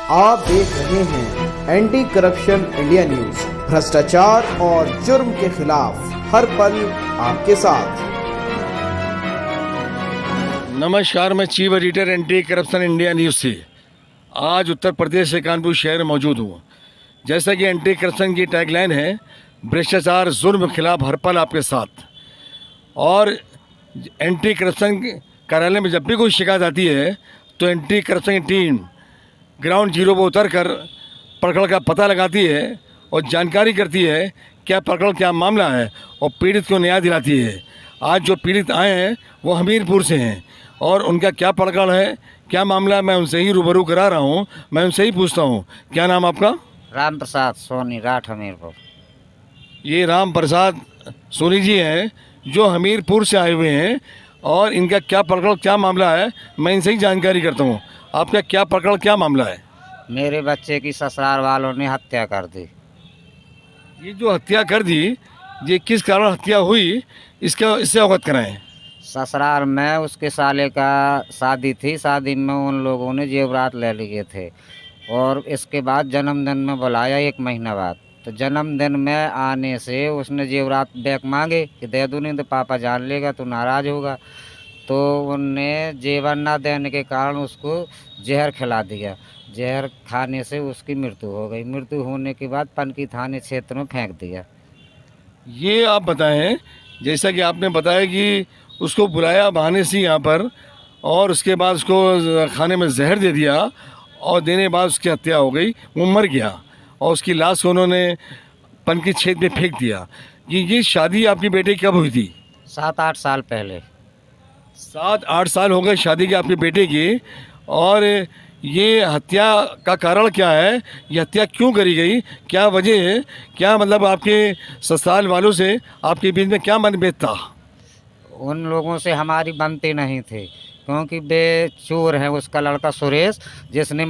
आप देख रहे हैं एंटी करप्शन इंडिया न्यूज, भ्रष्टाचार और जुर्म के खिलाफ हर पल आपके साथ। नमस्कार, मैं chief editor anti corruption India news से आज उत्तर प्रदेश के कानपुर शहर में मौजूद हूँ। जैसा कि एंटी करप्शन की टैगलाइन है, भ्रष्टाचार जुर्म के खिलाफ हर पल आपके साथ। और एंटी करप्शन कार्यालय में जब भी कोई शिकायत आती है तो एंटी करप्शन की टीम ग्राउंड जीरो पर उतर कर प्रकरण का पता लगाती है और जानकारी करती है क्या प्रकरण, क्या मामला है और पीड़ित को न्याय दिलाती है। आज जो पीड़ित आए हैं वो हमीरपुर से हैं और उनका क्या प्रकरण है, क्या मामला है, मैं उनसे ही रूबरू करा रहा हूँ। मैं उनसे ही पूछता हूँ, क्या नाम आपका? राम प्रसाद सोनी, राठ हमीरपुर। ये राम प्रसाद सोनी जी हैं जो हमीरपुर से आए हुए हैं और इनका क्या प्रकरण, क्या मामला है, मैं इनसे ही जानकारी करता हूँ। आपका क्या प्रकरण, क्या मामला है? मेरे बच्चे की ससुराल वालों ने हत्या कर दी। ये जो हत्या कर दी, ये किस कारण हत्या हुई, इससे अवगत कराएं। ससुराल में उसके साले का शादी थी, शादी में उन लोगों ने जेवरात ले लिए थे और इसके बाद जन्मदिन में बुलाया 1 महीना बाद। तो जन्मदिन में आने से उसने जेवरात बैक मांगे कि दे दूँ, नहीं तो पापा जान लेगा तो नाराज़ होगा। तो उनने जेवर ना देने के कारण उसको जहर खिला दिया। जहर खाने से उसकी मृत्यु हो गई। मृत्यु होने के बाद पनकी थाने क्षेत्र में फेंक दिया। ये आप बताएं, जैसा कि आपने बताया कि उसको बुलाया बहाने से यहाँ पर और उसके बाद उसको खाने में जहर दे दिया और देने के बाद उसकी हत्या हो गई, वो मर गया और उसकी लाश को उन्होंने पनकी छेद में फेंक दिया। ये शादी आपकी बेटे की कब हुई थी? 7-8 साल पहले। 7-8 साल हो गए शादी के आपके बेटे की। और ये हत्या का कारण क्या है, ये हत्या क्यों करी गई, क्या वजह है, क्या मतलब आपके ससुराल वालों से आपके बीच में क्या मनभेद था? उन लोगों से हमारी बनती नहीं थी क्योंकि वे चोर हैं। उसका लड़का सुरेश, जिसने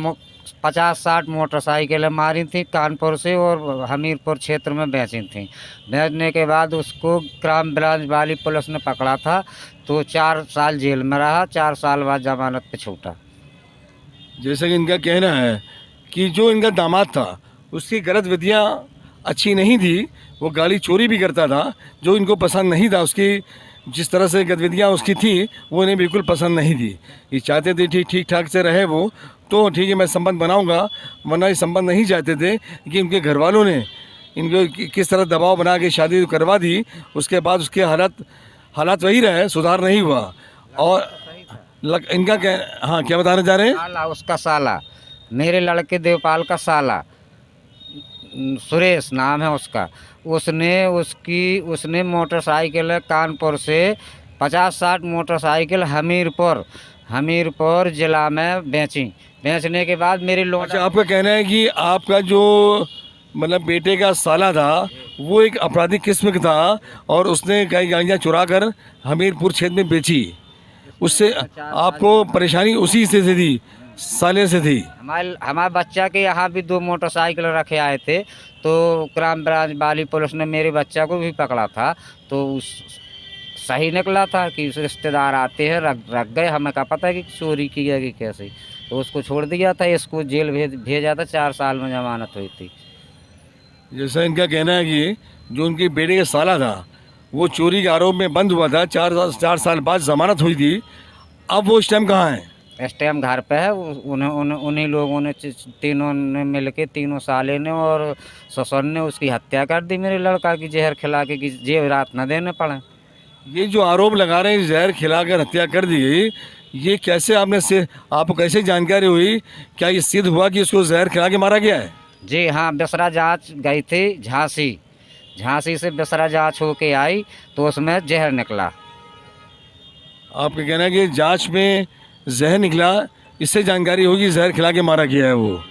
50-60 मोटरसाइकिलें मारी थी कानपुर से और हमीरपुर क्षेत्र में बेची थी। बेचने के बाद उसको क्राइम ब्रांच वाली पुलिस ने पकड़ा था तो 4 साल जेल में रहा। 4 साल बाद जमानत पे छूटा। जैसे कि इनका कहना है कि जो इनका दामाद था उसकी गतिविधियाँ अच्छी नहीं थी, वो गाड़ी चोरी भी करता था, जो इनको पसंद नहीं था। उसकी जिस तरह से गतिविधियाँ उसकी थी वो इन्हें बिल्कुल पसंद नहीं थी। ये चाहते थे ठीक ठाक से रहे वो, तो ठीक है मैं संबंध बनाऊंगा, वरना ये संबंध नहीं चाहते थे कि उनके घर वालों ने इनको किस तरह दबाव बना के शादी करवा दी। उसके बाद उसके हालात वही रहे, सुधार नहीं हुआ। और इनका हाँ, क्या बताने जा रहे हैं? साला, उसका साला, मेरे लड़के देवपाल का साला, सुरेश नाम है उसका। उसने मोटरसाइकिल कानपुर से 50-60 मोटरसाइकिल हमीरपुर जिला में बेचने के बाद मेरी लोग। अच्छा, आपका कहना है कि आपका जो मतलब बेटे का साला था वो एक आपराधिक किस्म का था और उसने कई गाड़ियाँ चुरा कर हमीरपुर क्षेत्र में बेची। उससे आपको परेशानी उसी से थी, साले से थी? हमारे बच्चा के यहाँ भी 2 मोटरसाइकिल रखे आए थे तो क्राइम ब्रांच वाली पुलिस ने मेरे बच्चा को भी पकड़ा था। तो सही निकला था कि रिश्तेदार आते हैं, रख गए। हमें क्या पता है कि चोरी की गई कैसे, तो उसको छोड़ दिया था। इसको जेल भेजा था, 4 साल में जमानत हुई थी। जैसा इनका कहना है कि जो उनके बेटे का साला था वो चोरी के आरोप में बंद हुआ था, 4 साल बाद जमानत हुई थी। अब वो इस टाइम कहाँ है? इस टाइम घर पे है। उन्हीं लोगों ने, तीनों ने मिल के, तीनों साले ने और ससुर ने उसकी हत्या कर दी मेरे लड़का की, जहर खिला के कि जेवरात न देने पड़े। ये जो आरोप लगा रहे हैं जहर खिलाकर हत्या कर दी गई, ये कैसे आपको कैसे जानकारी हुई? क्या ये सिद्ध हुआ कि उसको जहर खिला के मारा गया है? जी हाँ, बेसरा जांच गई थी झांसी से बेसरा जांच होके आई तो उसमें जहर निकला। आपका कहना है कि जांच में जहर निकला, इससे जानकारी होगी जहर खिला के मारा गया है वो।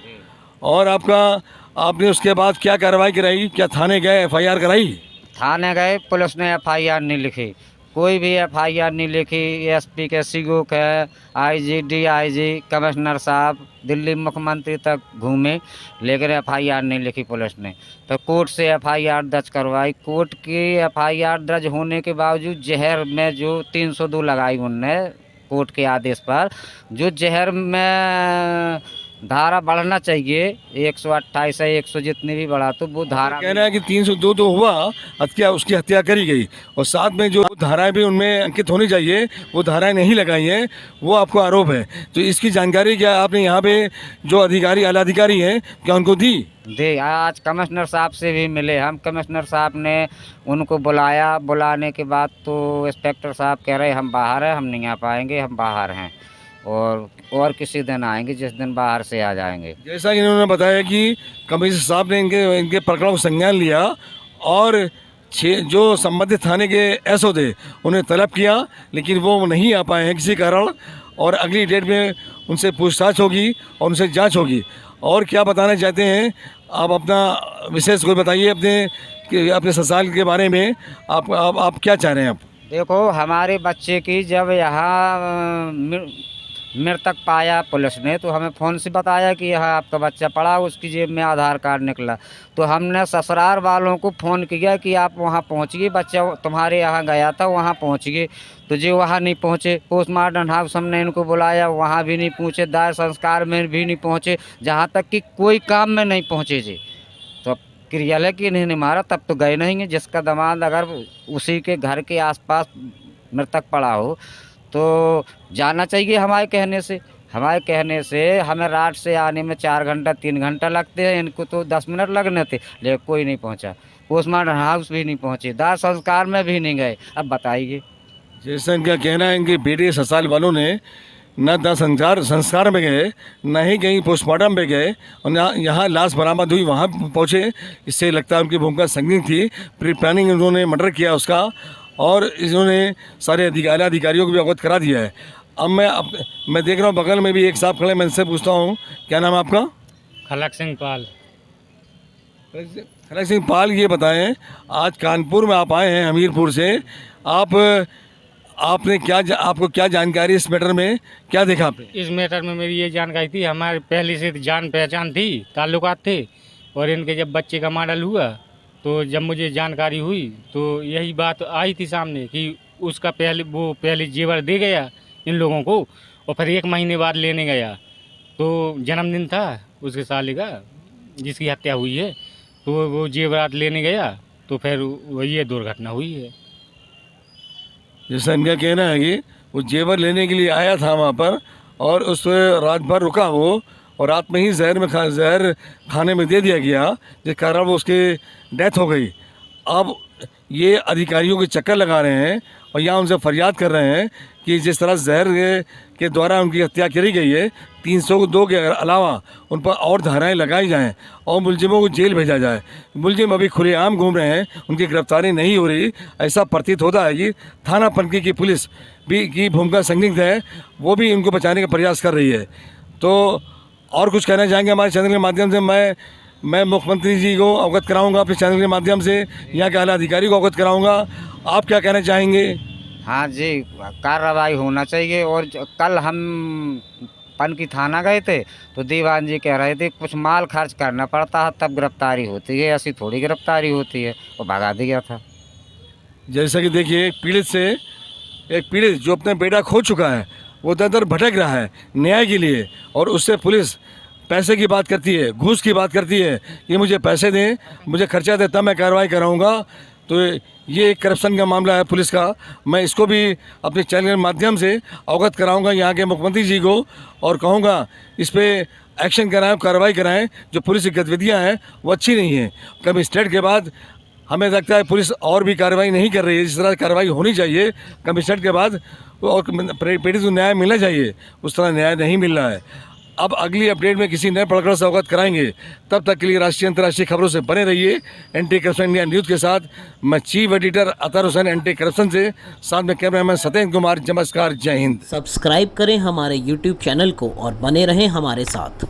और आपने उसके बाद क्या कार्रवाई कराई? क्या थाने गए, FIR कराई? थाने गए, पुलिस ने FIR नहीं लिखी, कोई भी FIR नहीं लिखी। SP के CO के, IG DIG कमिश्नर साहब दिल्ली मुख्यमंत्री तक घूमे लेकिन FIR नहीं लिखी पुलिस ने। तो कोर्ट से FIR दर्ज करवाई। कोर्ट की FIR दर्ज होने के बावजूद जहर में जो 302 लगाई उनने कोर्ट के आदेश पर, जो जहर में धारा बढ़ना चाहिए, 128 है 100 जितनी भी बढ़ा तो वो धारा कहना है कि 302 तो हुआ, हत्या उसकी हत्या करी गई और साथ में जो धाराएं भी उनमें अंकित होनी चाहिए वो धाराएं नहीं लगाई हैं, वो आपको आरोप है। तो इसकी जानकारी क्या आपने यहाँ पे जो अधिकारी आला अधिकारी हैं क्या उनको दी? दे आज कमिश्नर साहब से भी मिले हम, कमिश्नर साहब ने उनको बुलाया, बुलाने के बाद तो इंस्पेक्टर साहब कह रहे हम बाहर हैं, हम नहीं आ पाएंगे, हम बाहर हैं और किसी दिन आएंगे, जिस दिन बाहर से आ जाएंगे। जैसा कि इन्होंने बताया कि कमिश्नर साहब ने इनके प्रकरण को संज्ञान लिया और जो संबंधित थाने के एसओ थे उन्हें तलब किया, लेकिन वो नहीं आ पाए हैं किसी कारण, और अगली डेट में उनसे पूछताछ होगी और उनसे जांच होगी। और क्या बताना चाहते हैं आप, अपना विशेष कोई बताइए अपने ससुराल के बारे में, आप क्या चाह रहे हैं? आप देखो, हमारे बच्चे की जब यहाँ मृतक पाया पुलिस ने तो हमें फ़ोन से बताया कि यहाँ आपका बच्चा पड़ा, उसकी जेब में आधार कार्ड निकला। तो हमने ससुराल वालों को फ़ोन किया कि आप वहाँ पहुँचिए, बच्चा तुम्हारे यहाँ गया था, वहाँ पहुँचिए। तो जो वहाँ नहीं पहुँचे, पोस्टमार्टम हाउस हमने इनको बुलाया, वहाँ भी नहीं पहुँचे, दाह संस्कार में भी नहीं पहुँचे, जहाँ तक कि कोई काम में नहीं पहुँचे जी। तो क्रियालय की नहीं मारा तब तो गए नहीं हैं। जिसका दामाद अगर उसी के घर के आसपास मृतक पड़ा हो तो जाना चाहिए। हमारे कहने से हमें रात से आने में 4 घंटा 3 घंटा लगते हैं, इनको तो 10 मिनट लगने थे, लेकिन कोई नहीं पहुंचा। पोस्टमार्टम हाउस भी नहीं पहुंचे, दाह संस्कार में भी नहीं गए। अब बताइए। जैसा इनका कहना है, इनके बेटे ससुराल वालों ने न दाह संस्कार में गए, न ही कहीं पोस्टमार्टम में गए, और न यहाँ लाश बरामद हुई वहाँ पहुँचे। इससे लगता है उनकी भूमिका संगीन थी, प्री प्लानिंग उन्होंने मर्डर किया उसका, और इन्होंने सारे अधिकारियों को भी अवगत करा दिया है। अब मैं देख रहा हूँ बगल में भी एक साहब खड़े, मैं इनसे पूछता हूँ, क्या नाम है आपका? खलक सिंह पाल। खलक सिंह पाल, ये बताएं, आज कानपुर में आप आए हैं हमीरपुर से, आपने आपको क्या जानकारी इस मैटर में, क्या देखा आपने? इस मैटर में मेरी ये जानकारी थी, हमारे पहले से जान पहचान थी, ताल्लुकात थे, और इनके जब बच्चे का मॉडल हुआ तो जब मुझे जानकारी हुई तो यही बात आई थी सामने कि उसका पहले जेवर दे गया इन लोगों को, और फिर 1 महीने बाद लेने गया। तो जन्मदिन था उसके साले का जिसकी हत्या हुई है, तो वो जेवरात लेने गया तो फिर ये दुर्घटना हुई है। जैसा इनका कहना है कि वो जेवर लेने के लिए आया था वहाँ पर, और उस रात भर रुका वो, और रात में ही जहर खाने में दे दिया गया, जिस कारण वो उसकी डेथ हो गई। अब ये अधिकारियों के चक्कर लगा रहे हैं और यहाँ उनसे फरियाद कर रहे हैं कि जिस तरह जहर के द्वारा उनकी हत्या करी गई है, 302 के अलावा उन पर और धाराएं लगाई जाएं और मुलजिमों को जेल भेजा जाए। मुलजिम अभी खुलेआम घूम रहे हैं, उनकी गिरफ्तारी नहीं हो रही। ऐसा प्रतीत होता है कि थाना पनकी की पुलिस भी की भूमिका संदिग्ध है, वो भी इनको बचाने का प्रयास कर रही है। तो और कुछ कहना चाहेंगे हमारे चैनल के माध्यम से? मैं मुख्यमंत्री जी को अवगत कराऊंगा अपने चैनल के माध्यम से, यहाँ के आला अधिकारी को अवगत कराऊंगा। आप क्या कहना चाहेंगे? हाँ जी, कार्रवाई होना चाहिए। और कल हम पनकी थाना गए थे तो दीवान जी कह रहे थे कुछ माल खर्च करना पड़ता है तब गिरफ्तारी होती है, ऐसी थोड़ी गिरफ्तारी होती है। वो भगा दिया था। जैसा कि देखिए, एक पीड़ित जो अपने बेटा खो चुका है, वो दर भटक रहा है न्याय के लिए, और उससे पुलिस पैसे की बात करती है, घूस की बात करती है कि मुझे पैसे दें, मुझे खर्चा दें, तब मैं कार्रवाई कराऊंगा। तो ये एक करप्शन का मामला है पुलिस का। मैं इसको भी अपने चैनल के माध्यम से अवगत कराऊंगा यहाँ के मुख्यमंत्री जी को, और कहूँगा इस पर एक्शन कराएं, कार्रवाई कराएं। जो पुलिस की गतिविधियाँ हैं वो अच्छी नहीं हैं। कमिश्नरेट के बाद हमें लगता है पुलिस और भी कार्रवाई नहीं कर रही है, जिस तरह कार्रवाई होनी चाहिए कमिश्नरेट के बाद, और पीड़ित को न्याय मिलना चाहिए, उस तरह न्याय नहीं मिल रहा है। अब अगली अपडेट में किसी नए प्रकरण से अवगत कराएंगे। तब तक के लिए राष्ट्रीय अंतर्राष्ट्रीय खबरों से बने रहिए एंटी करप्शन इंडिया न्यूज़ के साथ। मैं चीफ एडिटर अतर हुसैन एंटी करप्शन से, साथ में कैमरामैन सत्येंद्र कुमार। नमस्कार, जय हिंद। सब्सक्राइब करें हमारे YouTube चैनल को और बने रहें हमारे साथ।